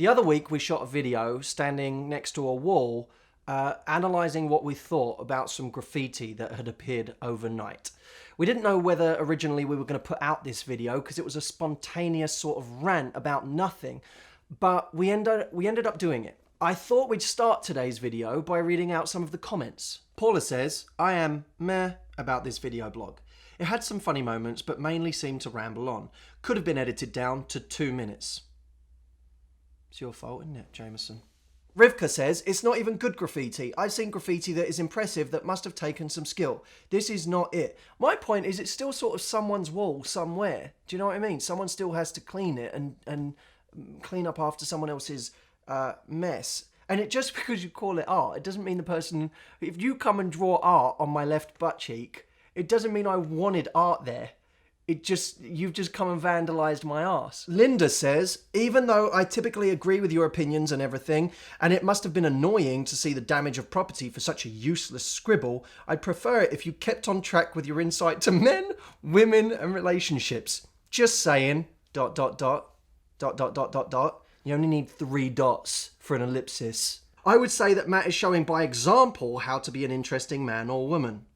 The other week we shot a video standing next to a wall analysing what we thought about some graffiti that had appeared overnight. We didn't know whether originally we were going to put out this video because it was a spontaneous sort of rant about nothing, but we ended up doing it. I thought we'd start today's video by reading out some of the comments. Paula says, I am meh about this video blog. It had some funny moments, but mainly seemed to ramble on. Could have been edited down to 2 minutes. It's your fault, isn't it, Jameson? Rivka says, it's not even good graffiti. I've seen graffiti that is impressive that must have taken some skill. This is not it. My point is it's still sort of someone's wall somewhere. Do you know what I mean? Someone still has to clean it and clean up after someone else's mess. And just because you call it art, it doesn't mean the person... If you come and draw art on my left butt cheek, it doesn't mean I wanted art there. You've just come and vandalised my arse. Linda says, even though I typically agree with your opinions and everything, and it must have been annoying to see the damage of property for such a useless scribble, I'd prefer it if you kept on track with your insight to men, women, and relationships. Just saying, ... You only need 3 dots for an ellipsis. I would say that Matt is showing by example how to be an interesting man or woman.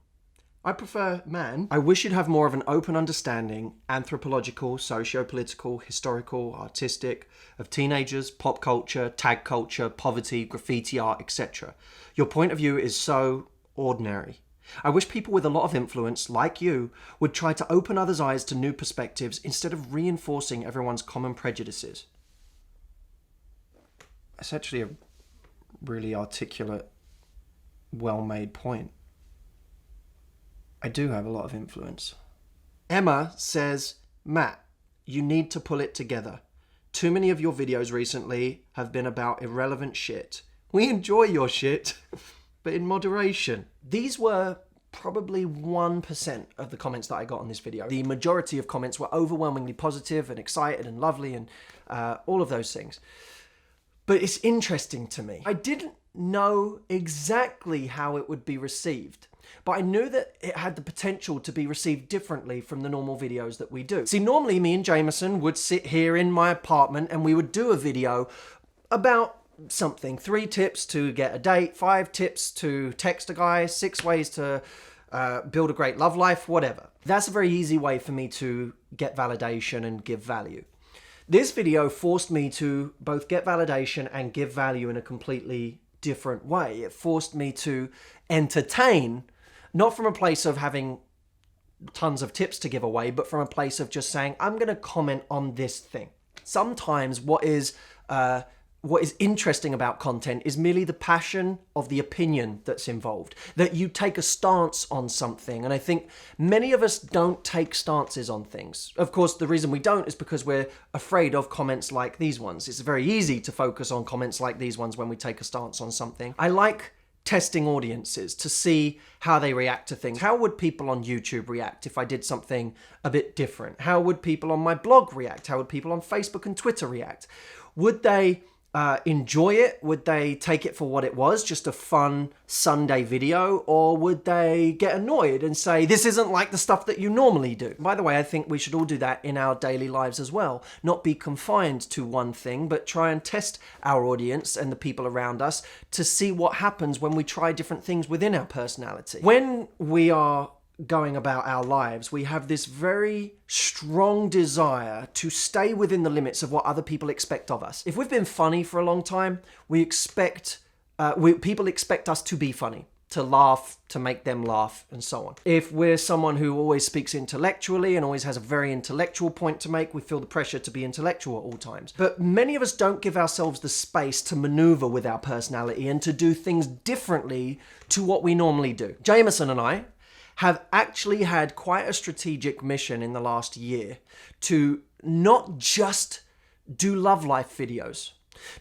I prefer man. I wish you'd have more of an open understanding, anthropological, socio-political, historical, artistic, of teenagers, pop culture, tag culture, poverty, graffiti art, etc. Your point of view is so ordinary. I wish people with a lot of influence, like you, would try to open others' eyes to new perspectives instead of reinforcing everyone's common prejudices. That's actually a really articulate, well-made point. I do have a lot of influence. Emma says, Matt, you need to pull it together. Too many of your videos recently have been about irrelevant shit. We enjoy your shit, but in moderation. These were probably 1% of the comments that I got on this video. The majority of comments were overwhelmingly positive and excited and lovely and all of those things. But it's interesting to me. I didn't know exactly how it would be received, but I knew that it had the potential to be received differently from the normal videos that we do. See, normally me and Jameson would sit here in my apartment and we would do a video about something. 3 tips to get a date, 5 tips to text a guy, 6 ways to build a great love life, whatever. That's a very easy way for me to get validation and give value. This video forced me to both get validation and give value in a completely different way. It forced me to entertain, not from a place of having tons of tips to give away, but from a place of just saying, I'm going to comment on this thing. Sometimes what is interesting about content is merely the passion of the opinion that's involved, that you take a stance on something. And I think many of us don't take stances on things. Of course, the reason we don't is because we're afraid of comments like these ones. It's very easy to focus on comments like these ones when we take a stance on something. I like testing audiences to see how they react to things. How would people on YouTube react if I did something a bit different? How would people on my blog react? How would people on Facebook and Twitter react? Would they enjoy it? Would they take it for what it was, just a fun Sunday video? Or would they get annoyed and say, this isn't like the stuff that you normally do? By the way, I think we should all do that in our daily lives as well. Not be confined to one thing, but try and test our audience and the people around us to see what happens when we try different things within our personality. When we are going about our lives, we have this very strong desire to stay within the limits of what other people expect of us. If we've been funny for a long time, people expect us to be funny, to laugh, to make them laugh, and so on. If we're someone who always speaks intellectually and always has a very intellectual point to make, we feel the pressure to be intellectual at all times. But many of us don't give ourselves the space to maneuver with our personality and to do things differently to what we normally do. Jameson and I have actually had quite a strategic mission in the last year to not just do love life videos,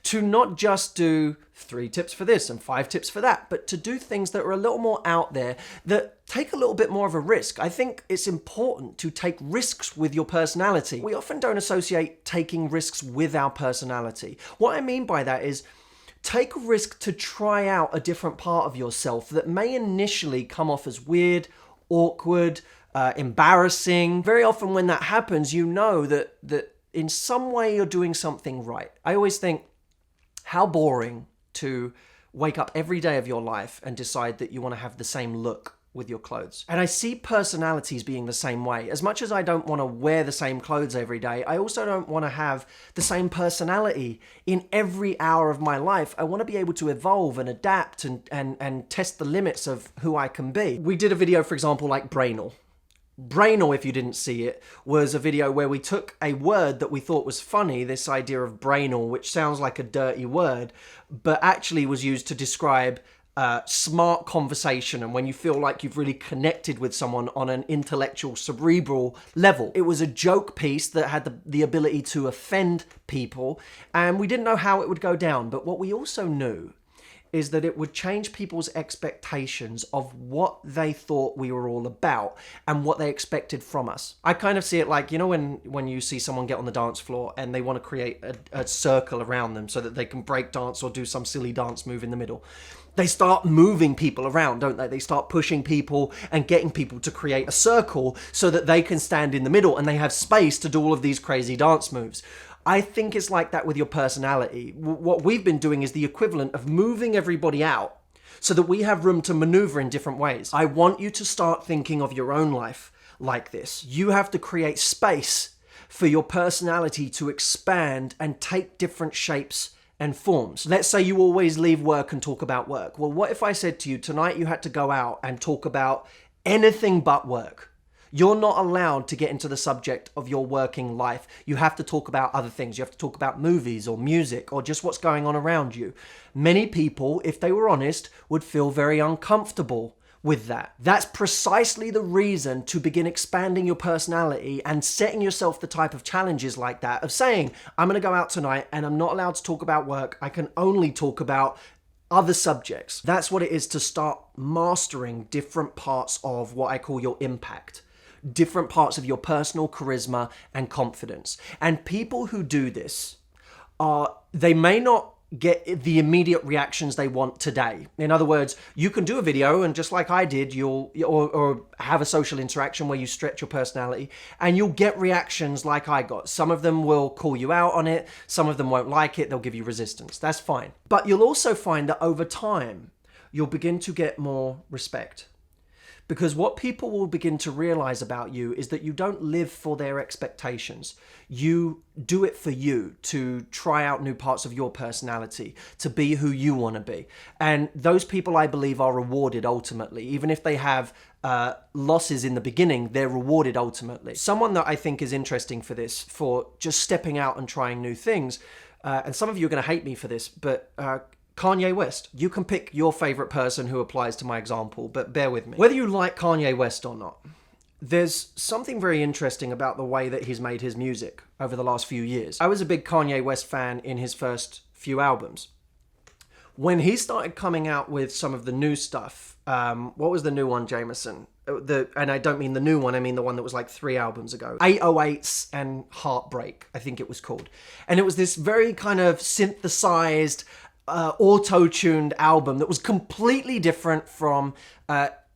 to not just do 3 tips for this and 5 tips for that, but to do things that are a little more out there, that take a little bit more of a risk. I think it's important to take risks with your personality. We often don't associate taking risks with our personality. What I mean by that is, take a risk to try out a different part of yourself that may initially come off as weird, awkward, embarrassing. Very often when that happens, you know that in some way you're doing something right. I always think How boring to wake up every day of your life and decide that you want to have the same look with your clothes. And I see personalities being the same way. As much as I don't want to wear the same clothes every day, I also don't want to have the same personality in every hour of my life. I want to be able to evolve and adapt and test the limits of who I can be. We did a video, for example, like Brainal. Brainal, if you didn't see it, was a video where we took a word that we thought was funny, this idea of brainal, which sounds like a dirty word, but actually was used to describe smart conversation and when you feel like you've really connected with someone on an intellectual, cerebral level. It was a joke piece that had the ability to offend people, and we didn't know how it would go down, but what we also knew is that it would change people's expectations of what they thought we were all about and what they expected from us. I kind of see it like, you know, when you see someone get on the dance floor and they want to create a circle around them so that they can break dance or do some silly dance move in the middle. They start moving people around, don't they? They start pushing people and getting people to create a circle so that they can stand in the middle and they have space to do all of these crazy dance moves. I think it's like that with your personality. What we've been doing is the equivalent of moving everybody out so that we have room to maneuver in different ways. I want you to start thinking of your own life like this. You have to create space for your personality to expand and take different shapes and forms. Let's say you always leave work and talk about work. Well, what if I said to you, tonight you had to go out and talk about anything but work? You're not allowed to get into the subject of your working life. You have to talk about other things. You have to talk about movies or music or just what's going on around you. Many people, if they were honest, would feel very uncomfortable with that. That's precisely the reason to begin expanding your personality and setting yourself the type of challenges like that, of saying, I'm going to go out tonight and I'm not allowed to talk about work. I can only talk about other subjects. That's what it is to start mastering different parts of what I call your impact. Different parts of your personal charisma and confidence. And people who do this they may not get the immediate reactions they want today. In other words, you can do a video and just like I did, or have a social interaction where you stretch your personality and you'll get reactions like I got. Some of them will call you out on it. Some of them won't like it. They'll give you resistance. That's fine. But you'll also find that over time, you'll begin to get more respect. Because what people will begin to realize about you is that you don't live for their expectations. You do it for you, to try out new parts of your personality, to be who you want to be. And those people, I believe, are rewarded ultimately. Even if they have losses in the beginning, they're rewarded ultimately. Someone that I think is interesting for this, for just stepping out and trying new things, and some of you are going to hate me for this, but Kanye West. You can pick your favorite person who applies to my example, but bear with me. Whether you like Kanye West or not, there's something very interesting about the way that he's made his music over the last few years. I was a big Kanye West fan in his first few albums. When he started coming out with some of the new stuff, what was the new one, Jameson? And I don't mean the new one, I mean the one that was like 3 albums ago. 808s and Heartbreak, I think it was called. And it was this very kind of synthesized, auto-tuned album that was completely different from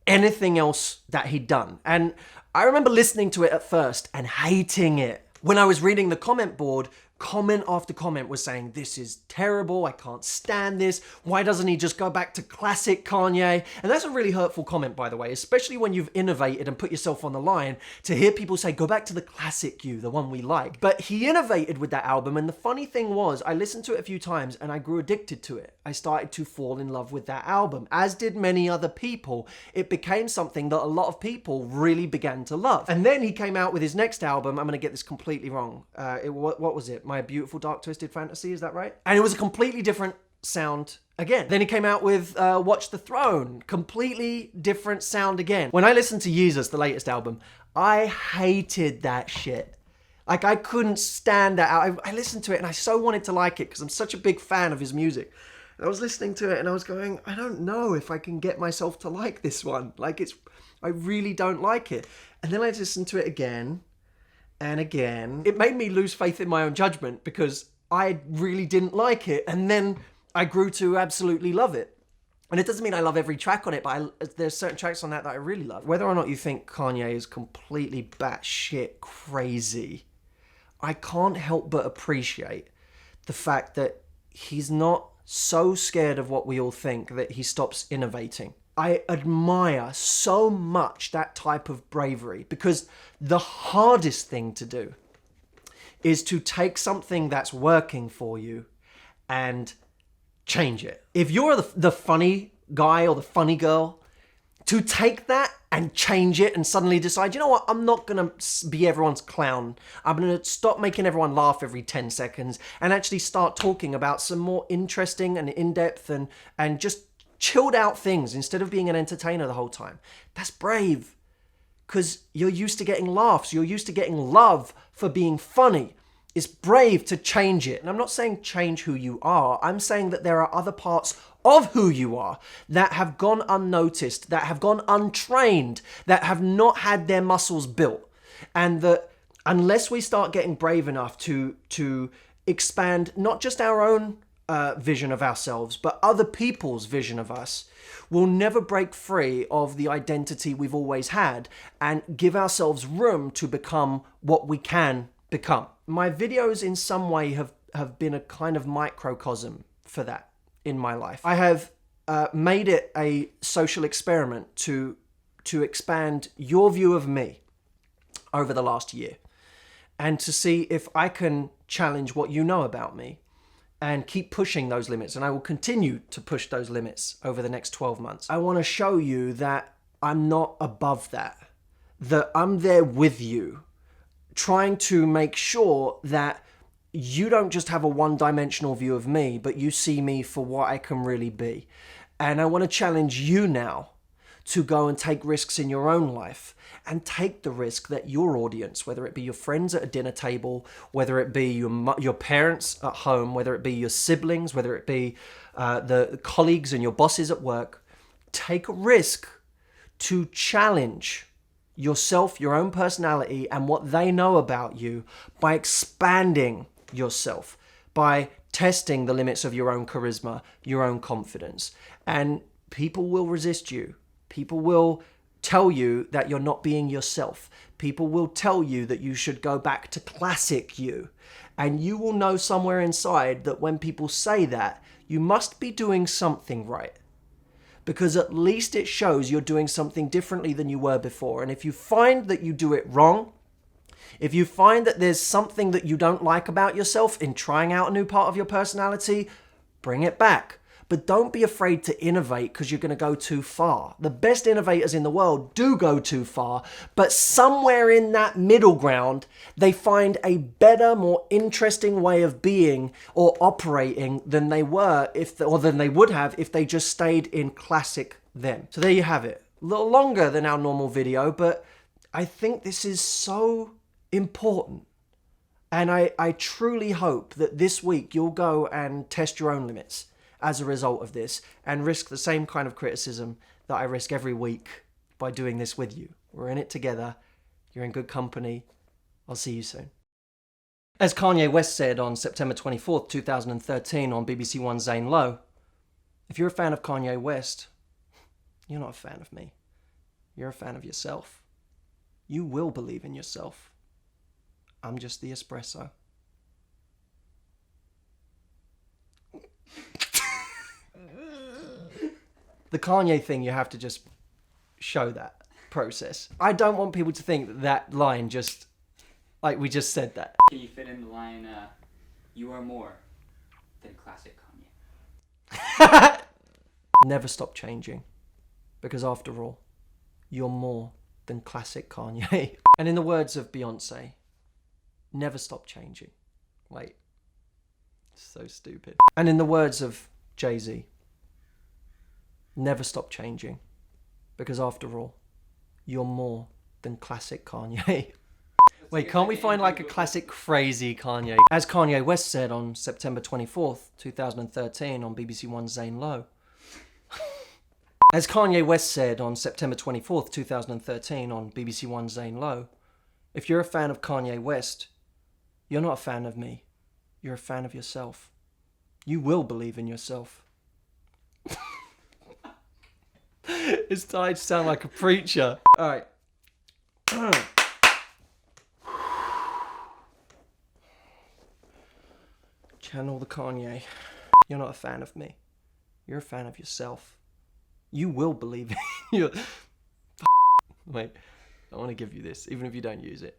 anything else that he'd done. And I remember listening to it at first and hating it. When I was reading the comment board, comment after comment was saying, this is terrible, I can't stand this, why doesn't he just go back to classic Kanye? And that's a really hurtful comment, by the way, especially when you've innovated and put yourself on the line, to hear people say, go back to the classic you, the one we like. But he innovated with that album, and the funny thing was, I listened to it a few times and I grew addicted to it. I started to fall in love with that album, as did many other people. It became something that a lot of people really began to love. And then he came out with his next album, I'm going to get this completely wrong, what was it? My Beautiful Dark Twisted Fantasy, is that right? And it was a completely different sound again. Then he came out with Watch the Throne, completely different sound again. When I listened to Yeezus, the latest album, I hated that shit. Like, I couldn't stand that. I listened to it and I so wanted to like it because I'm such a big fan of his music. And I was listening to it and I was going, I don't know if I can get myself to like this one. Like, I really don't like it. And then I listened to it again and again. It made me lose faith in my own judgment because I really didn't like it. And then I grew to absolutely love it. And it doesn't mean I love every track on it, but there's certain tracks on that I really love. Whether or not you think Kanye is completely batshit crazy, I can't help but appreciate the fact that he's not so scared of what we all think that he stops innovating. I admire so much that type of bravery, because the hardest thing to do is to take something that's working for you and change it. If you're the funny guy or the funny girl, to take that and change it and suddenly decide, you know what, I'm not gonna be everyone's clown. I'm gonna stop making everyone laugh every 10 seconds and actually start talking about some more interesting and in-depth and just chilled out things instead of being an entertainer the whole time. That's brave, because you're used to getting laughs. You're used to getting love for being funny. It's brave to change it. And I'm not saying change who you are. I'm saying that there are other parts of who you are that have gone unnoticed, that have gone untrained, that have not had their muscles built. And that unless we start getting brave enough to expand not just our own vision of ourselves, but other people's vision of us, we'll never break free of the identity we've always had and give ourselves room to become what we can become. My videos in some way have been a kind of microcosm for that in my life. I have made it a social experiment to expand your view of me over the last year and to see if I can challenge what you know about me and keep pushing those limits. And I will continue to push those limits over the next 12 months. I want to show you that I'm not above that I'm there with you, trying to make sure that you don't just have a one-dimensional view of me, but you see me for what I can really be. And I want to challenge you now to go and take risks in your own life and take the risk that your audience, whether it be your friends at a dinner table, whether it be your parents at home, whether it be your siblings, whether it be the colleagues and your bosses at work, take a risk to challenge yourself, your own personality, and what they know about you by expanding yourself, by testing the limits of your own charisma, your own confidence. And people will resist you. People will tell you that you're not being yourself. People will tell you that you should go back to classic you. And you will know somewhere inside that when people say that, you must be doing something right. Because at least it shows you're doing something differently than you were before. And if you find that you do it wrong, if you find that there's something that you don't like about yourself in trying out a new part of your personality, bring it back. But don't be afraid to innovate because you're going to go too far. The best innovators in the world do go too far, but somewhere in that middle ground, they find a better, more interesting way of being or operating than they were than they would have if they just stayed in classic them. So there you have it. A little longer than our normal video, but I think this is so important. And I truly hope that this week you'll go and test your own limits as a result of this and risk the same kind of criticism that I risk every week by doing this with you. We're in it together. You're in good company. I'll see you soon. As Kanye West said on September 24th, 2013 on BBC One's Zane Lowe, if you're a fan of Kanye West, you're not a fan of me. You're a fan of yourself. You will believe in yourself. I'm just the espresso. The Kanye thing, you have to just show that process. I don't want people to think that that line just, like we just said that. Can you fit in the line, you are more than classic Kanye? Never stop changing. Because after all, you're more than classic Kanye. And in the words of Beyonce, never stop changing. Wait. So stupid. And in the words of Jay-Z, never stop changing. Because after all, you're more than classic Kanye. Wait, can't we find like a classic crazy Kanye? As Kanye West said on September 24th, 2013 on BBC One's Zane Lowe. As Kanye West said on September 24th, 2013 on BBC One's Zane Lowe, if you're a fan of Kanye West, you're not a fan of me. You're a fan of yourself. You will believe in yourself. It's starting to sound like a preacher. All right. Channel the Kanye. You're not a fan of me. You're a fan of yourself. You will believe it. Wait, I want to give you this, even if you don't use it.